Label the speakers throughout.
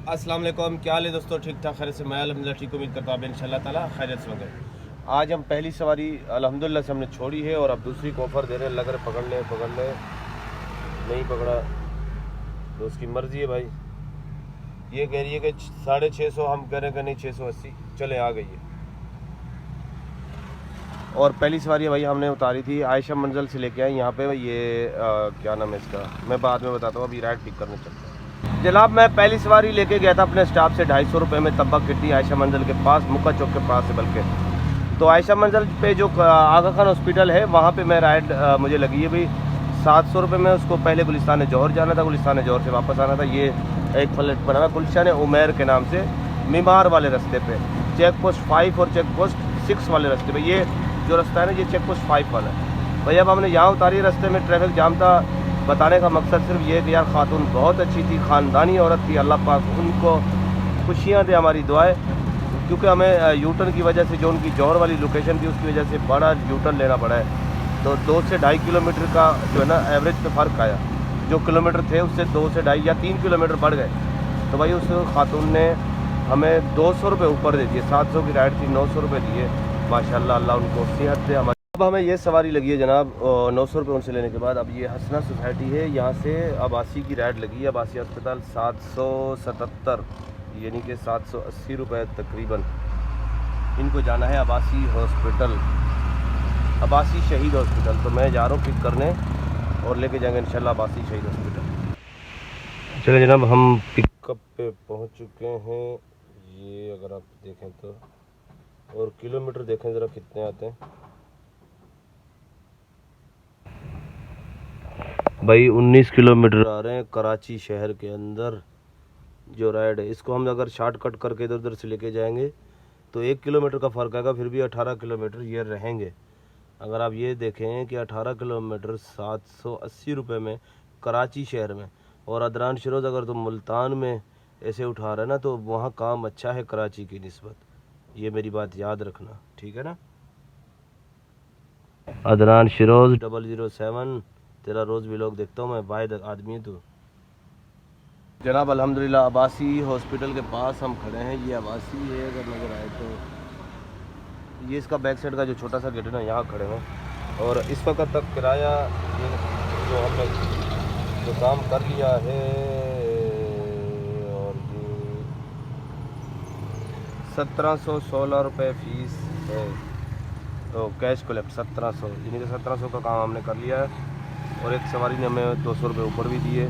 Speaker 1: अस्सलाम वालेकुम, क्या हाल है दोस्तों? ठीक ठाक खैर से मैं अल्हम्दुलिल्लाह ठीक उम्मीद करता हूँ इंशाल्लाह ताला खैरियत से होंगे। आज हम पहली सवारी अल्हम्दुलिल्लाह से हमने छोड़ी है और अब दूसरी को ऑफ़र दे रहे हैं, लग रहे पकड़ ले नहीं पकड़ा तो उसकी मर्ज़ी है भाई। ये कह रही है कि 650, हम कह रहे हैं कि नहीं 680, चले आ गई है। और पहली सवारी भाई हमने उतारी थी आयशा मंजिल से लेके आए यहाँ पे। ये क्या नाम है इसका, मैं बाद में बताता हूँ, अभी राइड पिक करने चलते हैं। जनाब मैं पहली सवारी लेके गया था अपने स्टाफ से 250 रुपये में तब्बा किट्टी आयशा मंजिल के पास, मुक्का चौक के पास है बल्कि। तो आयशा मंजिल पे जो आगा खान हॉस्पिटल है वहाँ पे मैं राइड मुझे लगी है भाई 700 रुपये में। उसको पहले गुलिस्तान जौहर जाना था, गुलिस्तान जौहर से वापस आना था। ये एक फ्लैट बना हुआ गुलशन उमैर के नाम से, मीमार वाले रास्ते पे, चेक पोस्ट 5 और चेक पोस्ट 6 वाले रास्ते पे। ये जो रास्ता है ना, ये चेक पोस्ट 5 वाला है भाई। अब हमने यहाँ उतारी, रास्ते में ट्रैफिक जाम था। बताने का मकसद सिर्फ ये कि यार खातून बहुत अच्छी थी, ख़ानदानी औरत थी, अल्लाह पाक उनको खुशियाँ दे, हमारी दुआएं। क्योंकि हमें यूटर्न की वजह से, जो उनकी जौहर वाली लोकेशन थी उसकी वजह से बड़ा यूटर्न लेना पड़ा है। तो 2 से 2.5 किलोमीटर का जो है ना एवरेज पे फ़र्क आया। जो किलोमीटर थे उससे 2 से 2.5 या 3 किलोमीटर बढ़ गए। तो भाई उस खातून ने हमें 200 रुपये ऊपर दे दिए। 700 की राइड थी, 900 रुपये दिए माशाल्लाह, अल्लाह उनको सेहत दे। हमारी अब हमें ये सवारी लगी है जनाब 900 रुपये उनसे लेने के बाद। अब ये हसना सोसाइटी है, यहाँ से अबासी की राइड लगी है। अबासी अस्पताल 777 यानी कि 780 रुपये तकरीबन इनको जाना है अबासी हॉस्पिटल, अबासी शहीद हॉस्पिटल। तो मैं जा रहा हूँ पिक करने और लेके जाएंगे इंशाल्लाह अबासी शहीद हॉस्पिटल। चलिए जनाब हम पिकअप पे पहुँच चुके हैं। ये अगर आप देखें तो, और किलोमीटर देखें ज़रा कितने आते हैं भाई। 19 किलोमीटर आ रहे हैं कराची शहर के अंदर जो राइड है। इसको हम अगर शॉर्टकट करके इधर उधर से लेके जाएंगे तो 1 किलोमीटर का फ़र्क आएगा, फिर भी 18 किलोमीटर ये रहेंगे। अगर आप ये देखें कि 18 किलोमीटर 780 रुपये में कराची शहर में, और अदरान शरोज़ अगर तुम मुल्तान में ऐसे उठा रहे ना तो वहाँ काम अच्छा है कराची की निस्बत। ये मेरी बात याद रखना, ठीक है ना। अदनान शिरोज़ 007, तेरा रोज़ व्लॉग देखता हूँ मैं, वाहिद आदमी है तू। जनाब अल्हम्दुलिल्लाह अबासी हॉस्पिटल के पास हम खड़े हैं। ये अबासी है, अगर नज़र आए तो ये इसका बैक साइड का जो छोटा सा गेट है ना, यहाँ खड़े हैं। और इस वक्त तक किराया जो हमने जो काम कर लिया है, और ये 1716 रुपये फ़ीस है। तो कैश कलेक्ट 1700, यानी कि 1700 का काम हमने कर लिया है। और एक सवारी ने हमें 200 रुपये ऊपर भी दिए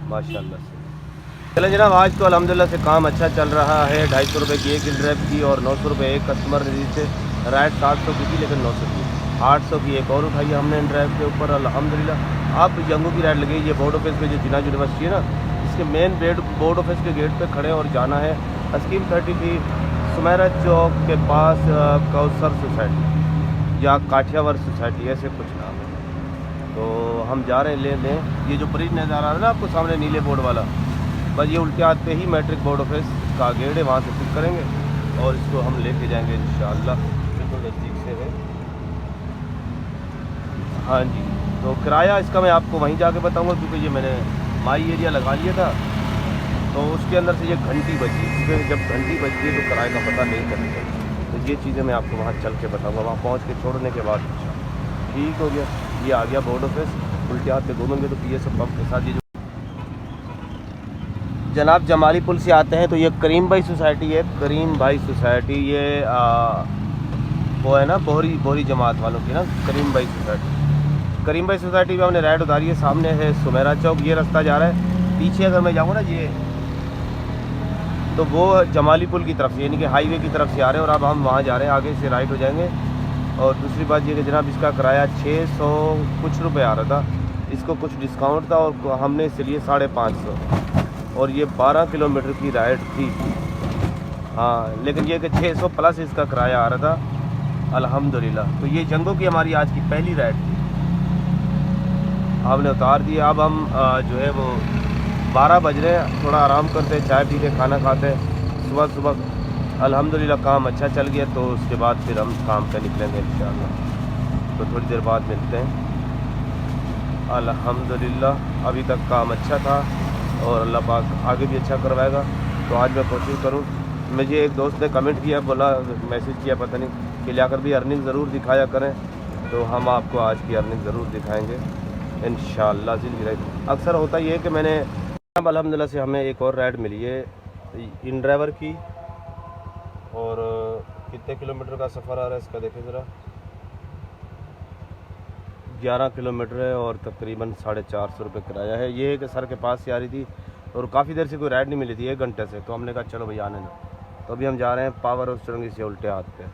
Speaker 1: माशाल्लाह से। चले जनाब आज तो अल्हम्दुलिल्लाह से काम अच्छा चल रहा है। 250 रुपये की एक ड्राइव की और 900 रुपये एक कस्टमर ने दी थे। राइड 700 की थी लेकिन 900 की, 800 की एक और उठाई हमने ड्राइव के ऊपर अल्हम्दुलिल्लाह। अब जंगू की राइड लगी। ये बोर्ड ऑफिस पे जो जिना यूनिवर्सिटी है ना, इसके मेन बोर्ड ऑफिस के गेट पे खड़े और जाना है स्कीम 33 सुमेरा चौक के पास कौसर सोसाइटी या काठियावाड़ सोसाइटी, ऐसे कुछ नाम है। तो हम जा रहे हैं ले लें। ये जो ब्रिज नज़र आ रहा है ना आपको सामने नीले बोर्ड वाला, बस ये उल्टे हाथ पे ही मैट्रिक बोर्ड ऑफिस का गेट है, वहाँ से पिक करेंगे और इसको हम लेके जाएंगे इंशाअल्लाह। बिल्कुल नज़दीक से है। हाँ जी, तो किराया इसका मैं आपको वहीं जाके बताऊंगा, क्योंकि ये मैंने माई एरिया लगा लिया था तो उसके अंदर से ये घंटी बजी, क्योंकि जब घंटी बजती है तो किराए का पता नहीं चलेगा। तो ये चीज़ें मैं आपको वहाँ चल के बताऊँगा, वहाँ पहुँच के छोड़ने के बाद। ठीक हो गया, ये आ गया बोर्ड ऑफिस। उल्टे हाथ पे घूमेंगे तो PSF पंप के साथ ये जो जनाब जमाली पुल से आते हैं तो ये करीम भाई सोसाइटी है। करीम भाई सोसाइटी ये वो है ना बोहरी जमात वालों की ना, करीम भाई सोसाइटी। करीम भाई सोसाइटी में हमने राइड उतारी है। सामने है सुमेरा चौक, ये रास्ता जा रहा है। पीछे अगर मैं जाऊँ ना ये, तो वो जमाली पुल की तरफ से, यानी कि हाईवे की तरफ से आ रहे हैं और अब हम वहाँ जा रहे हैं, आगे से राइट हो जाएंगे। और दूसरी बात ये कि जनाब इसका किराया 600 कुछ रुपये आ रहा था, इसको कुछ डिस्काउंट था और हमने इसलिए 550, और ये 12 किलोमीटर की राइड थी। हाँ, लेकिन ये कि 600 प्लस इसका किराया आ रहा था अल्हम्दुलिल्लाह। तो ये जंगों की हमारी आज की पहली राइड थी, हमने उतार दिया। अब हम जो है वो 12 बज रहे हैं, थोड़ा आराम करते हैं, चाय पीते खाना खाते हैं। सुबह अल्हम्दुलिल्लाह काम अच्छा चल गया, तो उसके बाद फिर हम काम पे निकलेंगे इंशाअल्लाह। तो थोड़ी देर बाद मिलते हैं। अल्हम्दुलिल्लाह अभी तक काम अच्छा था और अल्लाह पाक आगे भी अच्छा करवाएगा। तो आज मैं कोशिश करूँ। मुझे एक दोस्त ने कमेंट किया, बोला, मैसेज किया, पता नहीं कि लाकर भी अर्निंग ज़रूर दिखाया करें, तो हम आपको आज की अर्निंग ज़रूर दिखाएंगे इंशाअल्लाह। ज़िंदगी अक्सर होता ये है कि मैंने अब अल्हम्दुलिल्लाह से हमें एक और राइड मिली है इन ड्राइवर की, और कितने किलोमीटर का सफ़र आ रहा है इसका देखें ज़रा, 11 किलोमीटर है और तकरीबन 450 रुपये किराया है। ये कि सर के पास से आ रही थी और काफ़ी देर से कोई राइड नहीं मिली थी, 1 घंटे से, तो हमने कहा चलो भैया आने दो। तो अभी हम जा रहे हैं पावर हाउस चुरंगी से उल्टे हाथ पे,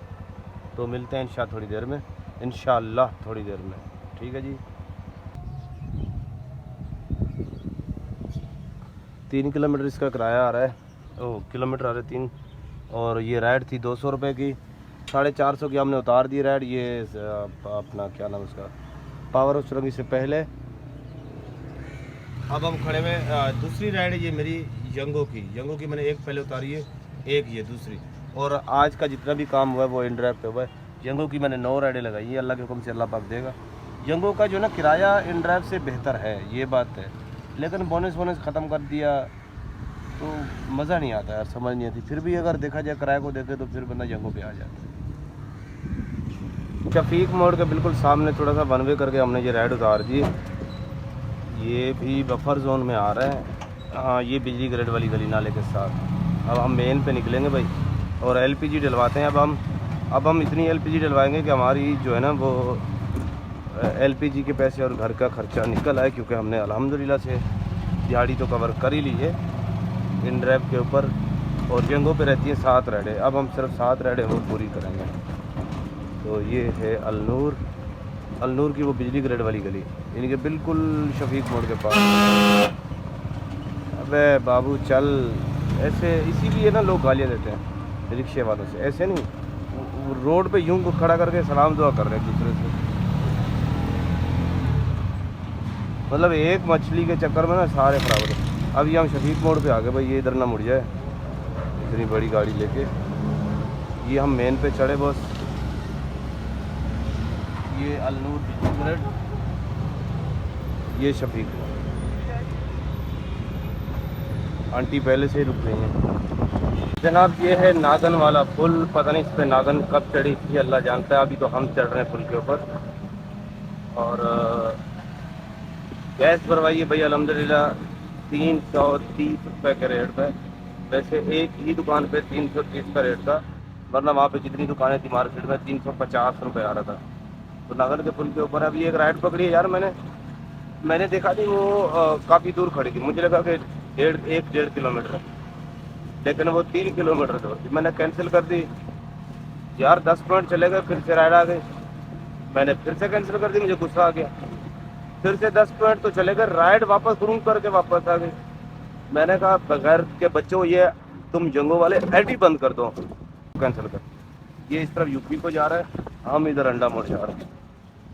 Speaker 1: तो मिलते हैं इंशाअल्लाह थोड़ी देर में, इंशाअल्लाह थोड़ी देर में, ठीक है जी। 3 किलोमीटर इसका किराया आ रहा है, किलोमीटर आ रहे 3, और ये राइड थी 200 रुपये की, 450 की हमने उतार दी राइड। ये अपना क्या नाम उसका, पावर हाउस चुरंगी से पहले। अब हम खड़े में दूसरी राइड है ये मेरी यंगो की मैंने एक पहले उतारी है, एक ये दूसरी, और आज का जितना भी काम हुआ है वो इन ड्राइव पे हुआ है। यंगो की मैंने 9 राइडें लगाई है, अल्लाह के हुक्म से अल्लाह पाक देगा। यंगो का जो ना किराया इन ड्राइव से बेहतर है, ये बात है, लेकिन बोनस ख़त्म कर दिया तो मज़ा नहीं आता यार, समझ नहीं आती। फिर भी अगर देखा जाए किराए को देखे तो फिर बंदा यंगो पे आ जाता है। शफीक मोड़ के बिल्कुल सामने थोड़ा सा वन वे करके हमने ये राइड उतार दी। ये भी बफर जोन में आ रहा है, हाँ, ये बिजली ग्रिड वाली गली नाले के साथ। अब हम मेन पे निकलेंगे भाई, और एलपीजी डलवाते हैं। अब हम इतनी एलपीजी डलवाएंगे कि हमारी जो है ना वो एलपीजी के पैसे और घर का खर्चा निकल आए, क्योंकि हमने अल्हम्दुलिल्लाह से दिहाड़ी तो कवर कर ही ली है इन ड्राइव के ऊपर, और यंगो पे रहती है 7 राइडें। अब हम सिर्फ 7 राइडें वो पूरी करेंगे। तो ये है अलनूर की वो बिजली ग्रिड वाली गली, यानी कि बिल्कुल शफीक मोड़ के पास। अबे बाबू चल, ऐसे इसीलिए ना लोग गालियाँ देते हैं रिक्शे वालों से, ऐसे नहीं, रोड पे यूं को खड़ा करके सलाम दुआ कर रहे हैं एक दूसरे से। मतलब एक मछली के चक्कर में ना सारे खराब हो रहे। अब ये हम शफीक मोड़ पे आ गए भाई, ये इधर ना मुड़ जाए इतनी बड़ी गाड़ी लेके। ये हम मेन पे चढ़े बस, ये अलनूर बिजली ग्रिड, ये शफीक। आंटी पहले से ही रुक गई हैं जनाब। ये है नागन वाला पुल, पता नहीं इस पर नागन कब चढ़ी थी अल्लाह जानता है। अभी तो हम चढ़ रहे हैं पुल के ऊपर, और गैस भरवाई है भाई अल्हम्दुलिल्लाह 330 रुपये के रेट पे। वैसे एक ही दुकान पे 330 का रेट था, वरना वहाँ पे जितनी दुकानें थी मार्केट में 350 रुपये आ रहा था। तो नागन के पुल के ऊपर अभी एक राइड पकड़ी है यार, मैंने देखा नहीं वो काफ़ी दूर खड़ी थी, मुझे लगा कि 1.5 किलोमीटर, लेकिन वो 3 किलोमीटर दूर थी। मैंने कैंसिल कर दी यार, 10 मिनट चले गए, फिर से राइड आ गई, मैंने फिर से कैंसिल कर दी, मुझे गुस्सा आ गया। फिर से 10 मिनट तो चले गए, राइड वापस घूम करके वापस आ गई। मैंने कहा बगैर के बच्चों, ये तुम जंगों वाले ऐड ही बंद कर दो, कैंसिल कर। ये इस तरफ यूपी को जा रहा है, हम इधर अंडा मोड़ जा रहे हैं,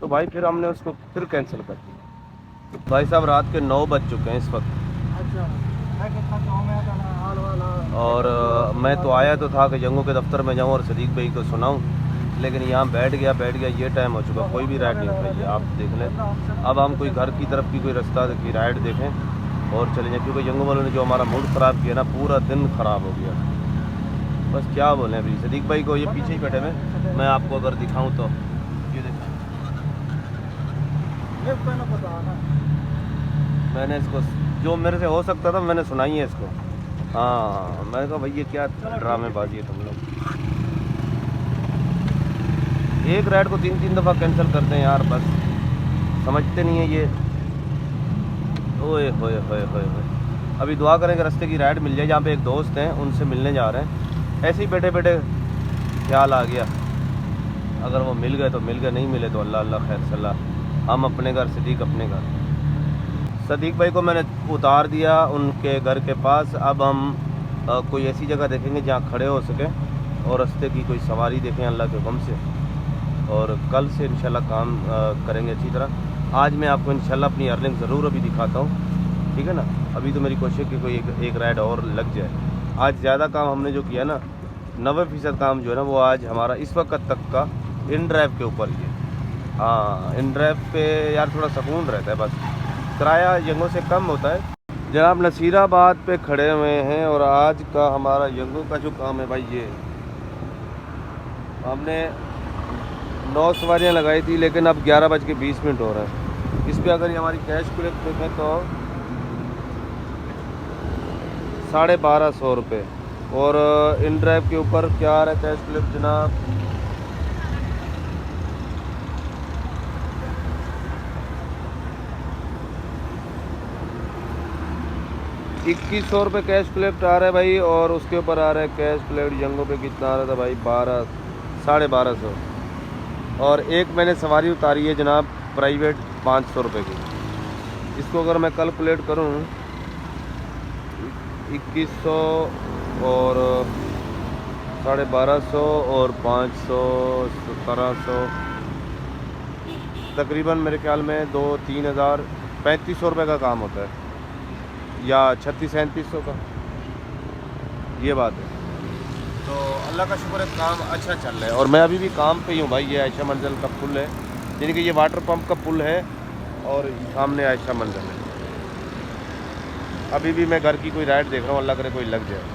Speaker 1: तो भाई फिर हमने उसको फिर कैंसिल कर दिया। भाई साहब रात के 9 बज चुके हैं इस वक्त। और मैं तो आया तो था कि जंगों के दफ्तर में जाऊं और सदीक भाई को सुनाऊं, लेकिन यहाँ बैठ गया, ये टाइम हो चुका, कोई भी राइड नहीं हो पाई है, आप देख लें। अब हम कोई घर की तरफ की कोई रास्ता की राइड देखें और चले जाएँ, क्योंकि जंगों वालों ने जो हमारा मूड ख़राब किया ना, पूरा दिन ख़राब हो गया। बस क्या बोलें अभी सदीक भाई को, ये पीछे ही बैठे में, मैं आपको अगर दिखाऊँ तो ये देखा, मैंने इसको जो मेरे से हो सकता था मैंने सुनाई है इसको। हाँ, मैंने कहा भाई ये क्या ड्रामेबाजी है तुम लोग, एक राइड को 3-3 दफ़ा कैंसिल करते हैं यार, बस समझते नहीं है ये। ओए होए होए होए होए। अभी दुआ करें कि रास्ते की राइड मिल जाए। जहाँ पे एक दोस्त हैं उनसे मिलने जा रहे हैं, ऐसे ही बैठे बैठे ख्याल आ गया, अगर वो मिल गए तो मिल गए, नहीं मिले तो अल्लाह अल्लाह खैर सलाह। हम अपने घर, सदीक अपने घर। सदीक भाई को मैंने उतार दिया उनके घर के पास। अब हम कोई ऐसी जगह देखेंगे जहाँ खड़े हो सकें और रास्ते की कोई सवारी देखें अल्लाह के हुक्म से, और कल से इंशाल्लाह काम करेंगे अच्छी तरह। आज मैं आपको इंशाल्लाह अपनी अर्निंग ज़रूर अभी दिखाता हूँ, ठीक है ना। अभी तो मेरी कोशिश कि कोई एक राइड और लग जाए। आज ज़्यादा काम हमने जो किया ना, 90% काम जो है ना वो आज हमारा इस वक्त तक का इन ड्राइव के ऊपर ही है। हाँ, इन ड्राइव पे यार थोड़ा सुकून रहता है, बस किराया जंगों से कम होता है, जनाब नसीराबाद पे खड़े हुए हैं और आज का हमारा यंगू का जो काम है भाई, ये हमने 9 सवारियाँ लगाई थी, लेकिन अब 11:20 हो रहा है। इस पे अगर ये हमारी कैश कलेक्ट देखें तो 1250 रुपये, और इन ड्राइव के ऊपर क्या आ रहा है कैश कलेक्ट जनाब, 2100 रुपये कैश कलेक्ट आ रहा है भाई। और उसके ऊपर आ रहा है कैश कलेक्ट यंगो पे कितना आ रहा था भाई, 1200 और एक मैंने सवारी उतारी है जनाब प्राइवेट 500 रुपये की। इसको अगर मैं कैलकुलेट करूँ 2100 और 1250 और 500 1700, तकरीबन मेरे ख्याल में 2-3 हज़ार 3500 रुपये का काम होता है, या 3600-3700 का, ये बात है। तो अल्लाह का शुक्र है काम अच्छा चल रहा है। और मैं अभी भी काम पे ही हूँ भाई। ये आयशा मंजिल का पुल है, यानी कि ये वाटर पंप का पुल है और सामने आयशा मंजिल है। अभी भी मैं घर की कोई राइड देख रहा हूँ, अल्लाह करे कोई लग जाए।